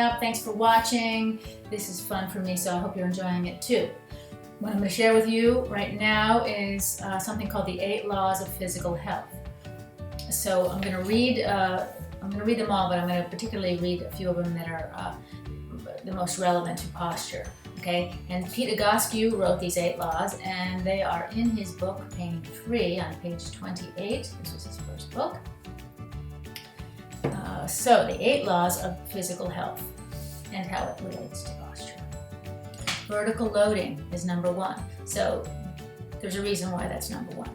up. Thanks for watching. This is fun for me, so I hope you're enjoying it too. What I'm going to share with you right now is something called the 8 Laws of Physical Health. So I'm going to read them all, but I'm going to particularly read a few of them that are the most relevant to posture. Okay, and Pete Egoscue wrote these 8 laws, and they are in his book Pain Free on page 28. This was his first book. So the 8 laws of physical health and how it relates to posture. Vertical loading is number 1. So there's a reason why that's number 1.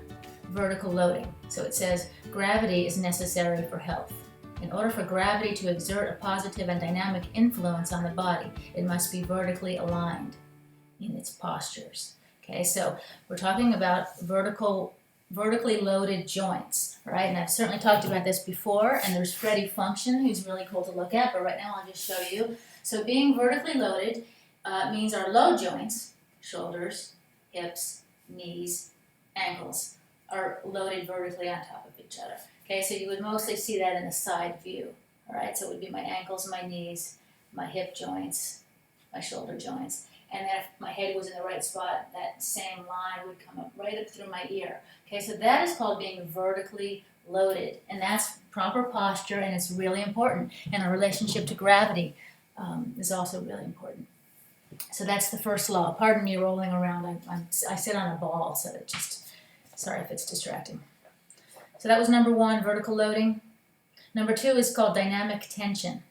Vertical loading. So it says gravity is necessary for health. In order for gravity to exert a positive and dynamic influence on the body, it must be vertically aligned in its postures. Okay, so we're talking about vertically loaded joints, right? And I've certainly talked about this before, and there's Freddie Function, who's really cool to look at, but right now I'll just show you. So being vertically loaded means our low joints, shoulders, hips, knees, ankles, are loaded vertically on top of each other. Okay, so you would mostly see that in the side view, all right? So it would be my ankles, my knees, my hip joints, my shoulder joints. And then if my head was in the right spot, that same line would come up right up through my ear. Okay, so that is called being vertically loaded. And that's proper posture, and it's really important. And our relationship to gravity is also really important. So that's the first law. Pardon me rolling around. I sit on a ball, so it just, sorry if it's distracting. So that was number 1, vertical loading. Number 2 is called dynamic tension.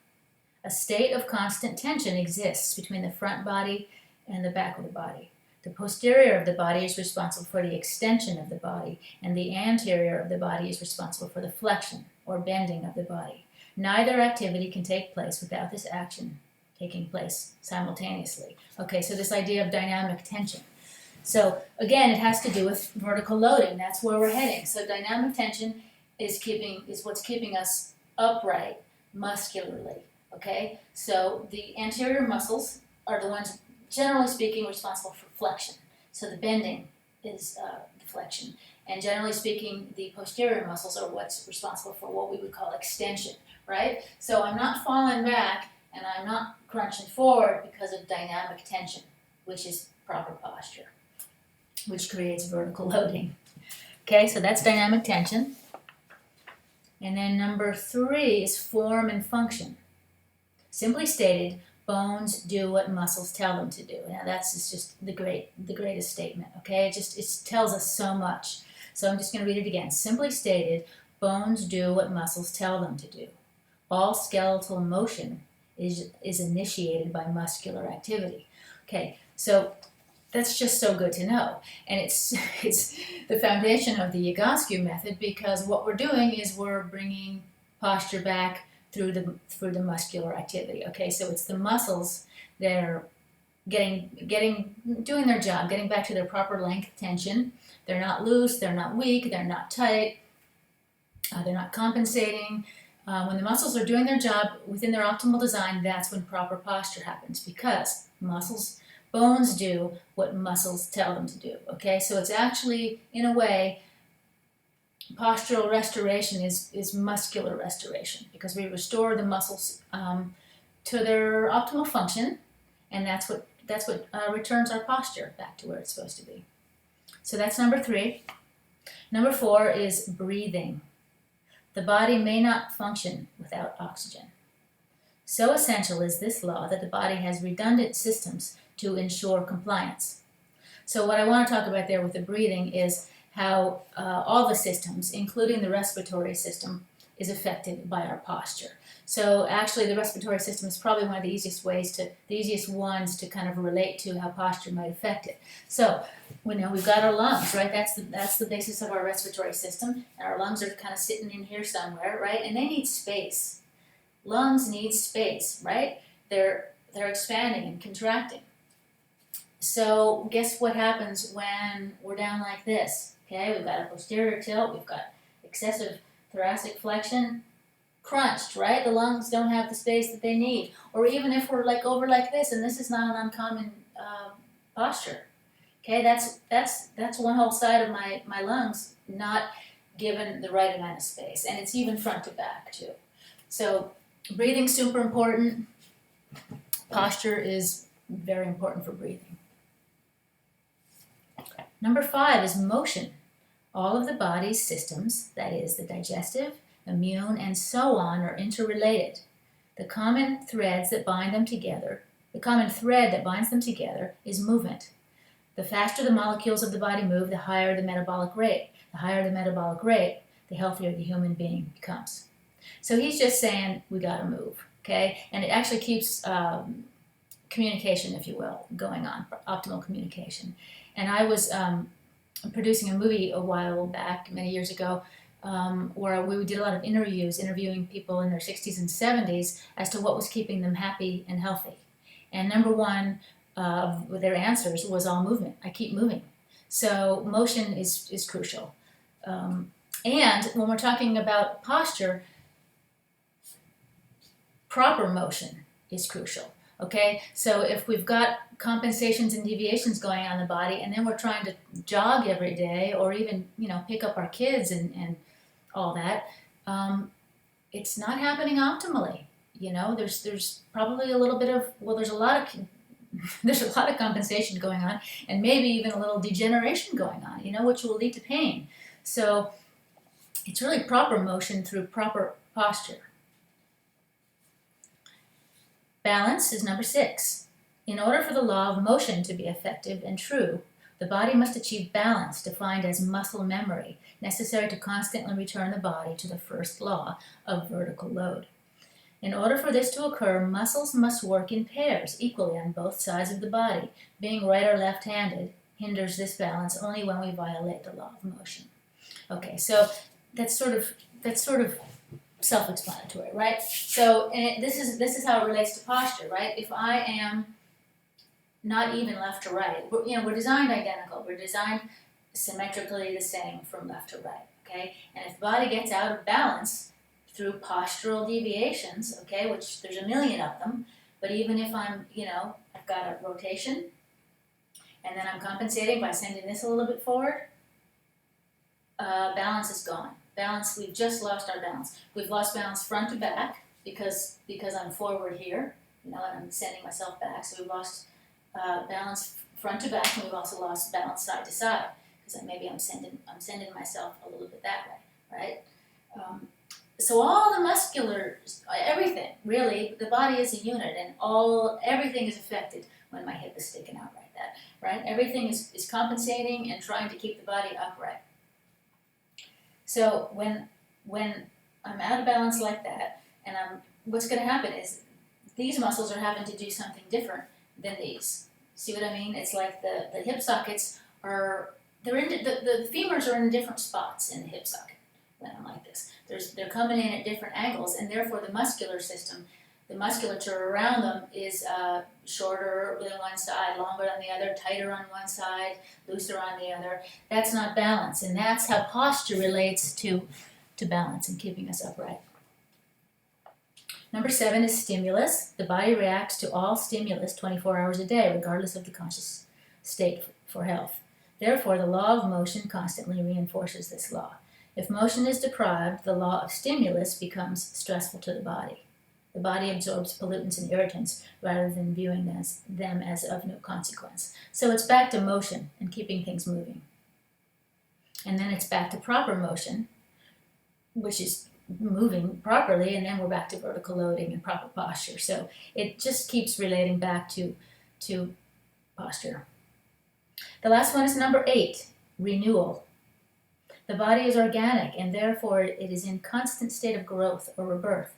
A state of constant tension exists between the front body and the back of the body. The posterior of the body is responsible for the extension of the body, and the anterior of the body is responsible for the flexion or bending of the body. Neither activity can take place without this action taking place simultaneously. Okay, so this idea of dynamic tension. So again, it has to do with vertical loading. That's where we're heading. So dynamic tension is what's keeping us upright muscularly. Okay, so the anterior muscles are the ones, generally speaking, responsible for flexion. So the bending is the flexion. And generally speaking, the posterior muscles are what's responsible for what we would call extension, right? So I'm not falling back and I'm not crunching forward because of dynamic tension, which is proper posture, which creates vertical loading. Okay, so that's dynamic tension. And then number 3 is form and function. Simply stated, bones do what muscles tell them to do. Now that's just the greatest statement, okay? It tells us so much. So I'm just going to read it again. Simply stated, bones do what muscles tell them to do. All skeletal motion is initiated by muscular activity. Okay, so that's just so good to know. And it's the foundation of the Egoscue method, because what we're doing is we're bringing posture back through the muscular activity. Okay, so it's the muscles that are doing their job, getting back to their proper length tension. They're not loose, they're not weak, they're not tight, they're not compensating. When the muscles are doing their job within their optimal design, that's when proper posture happens, because bones do what muscles tell them to do. Okay, so it's actually, in a way, postural restoration is muscular restoration, because we restore the muscles to their optimal function, and that's what returns our posture back to where it's supposed to be. So that's number 3. Number 4 is breathing. The body may not function without oxygen. So essential is this law that the body has redundant systems to ensure compliance. So what I want to talk about there with the breathing is how all the systems, including the respiratory system, is affected by our posture. So actually the respiratory system is probably one of the easiest ones to kind of relate to how posture might affect it. So we know we've got our lungs, right? That's the basis of our respiratory system, and our lungs are kind of sitting in here somewhere, right? And they need space. Lungs need space, right? They're expanding and contracting. So guess what happens when we're down like this? Okay, we've got a posterior tilt, we've got excessive thoracic flexion, crunched, right? The lungs don't have the space that they need. Or even if we're like over like this, and this is not an uncommon posture. Okay, that's one whole side of my lungs not given the right amount of space, and it's even front to back too. So breathing's super important. Posture is very important for breathing. Number 5 is motion. All of the body's systems, that is, the digestive, immune, and so on, are interrelated. The common thread that binds them together is movement. The faster the molecules of the body move, the higher the metabolic rate. The higher the metabolic rate, the healthier the human being becomes. So he's just saying we got to move, okay? And it actually keeps communication, if you will, going on, optimal communication. And I was producing a movie a while back, many years ago, where we did a lot of interviewing people in their 60s and 70s as to what was keeping them happy and healthy. And number one of their answers was all movement. I keep moving. So motion is crucial. And when we're talking about posture, proper motion is crucial. Okay, so if we've got compensations and deviations going on in the body, and then we're trying to jog every day, or even pick up our kids and all that, it's not happening optimally. There's probably a little bit of there's a lot of compensation going on, and maybe even a little degeneration going on, which will lead to pain. So it's really proper motion through proper posture. Balance is number 6. In order for the law of motion to be effective and true, the body must achieve balance, defined as muscle memory, necessary to constantly return the body to the first law of vertical load. In order for this to occur, muscles must work in pairs equally on both sides of the body. Being right or left-handed hinders this balance only when we violate the law of motion. Okay, so that's sort of self-explanatory, right? So this is how it relates to posture, right? If I am not even left to right, we're designed identical. We're designed symmetrically the same from left to right, okay? And if the body gets out of balance through postural deviations, okay, which there's a million of them, but even if I'm, I've got a rotation, and then I'm compensating by sending this a little bit forward, balance is gone. Balance, we've just lost our balance. We've lost balance front to back because I'm forward here, and I'm sending myself back. So we've lost balance front to back, and we've also lost balance side to side because maybe I'm sending myself a little bit that way, right? So all the muscular, everything really, the body is a unit, and everything is affected when my hip is sticking out like that, right? Everything is compensating and trying to keep the body upright. So when I'm out of balance like that, and what's going to happen is these muscles are having to do something different than these. See what I mean? It's like the hip sockets the femurs are in different spots in the hip socket when I'm like this. They're coming in at different angles, and therefore the muscular system, the musculature around them is shorter on one side, longer on the other, tighter on one side, looser on the other. That's not balance, and that's how posture relates to balance and keeping us upright. Number 7 is stimulus. The body reacts to all stimulus 24 hours a day, regardless of the conscious state for health. Therefore, the law of motion constantly reinforces this law. If motion is deprived, the law of stimulus becomes stressful to the body. The body absorbs pollutants and irritants rather than viewing them as of no consequence. So it's back to motion and keeping things moving. And then it's back to proper motion, which is moving properly, and then we're back to vertical loading and proper posture. So it just keeps relating back to posture. The last one is number 8, renewal. The body is organic, and therefore it is in constant state of growth or rebirth.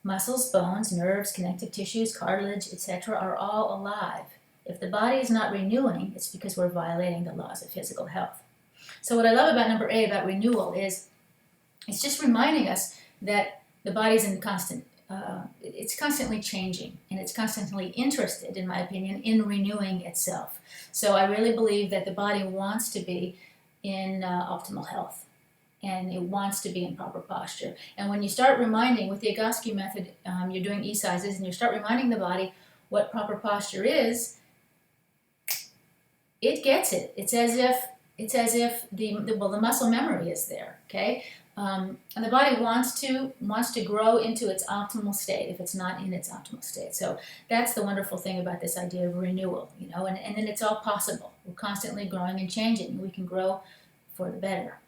Muscles, bones, nerves, connective tissues, cartilage, etc. are all alive. If the body is not renewing, it's because we're violating the laws of physical health. So what I love about number 8, about renewal, is it's just reminding us that the body's in it's constantly changing, and it's constantly interested, in my opinion, in renewing itself. So I really believe that the body wants to be in optimal health, and it wants to be in proper posture. And when you start reminding, with the Egoscue method, you're doing E-sizes, and you start reminding the body what proper posture is, it gets it. It's as if the muscle memory is there, okay? And the body wants to grow into its optimal state if it's not in its optimal state. So that's the wonderful thing about this idea of renewal, you know, and then it's all possible. We're constantly growing and changing. We can grow for the better.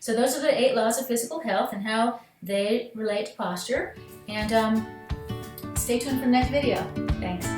So those are the 8 laws of physical health and how they relate to posture. And stay tuned for the next video. Thanks.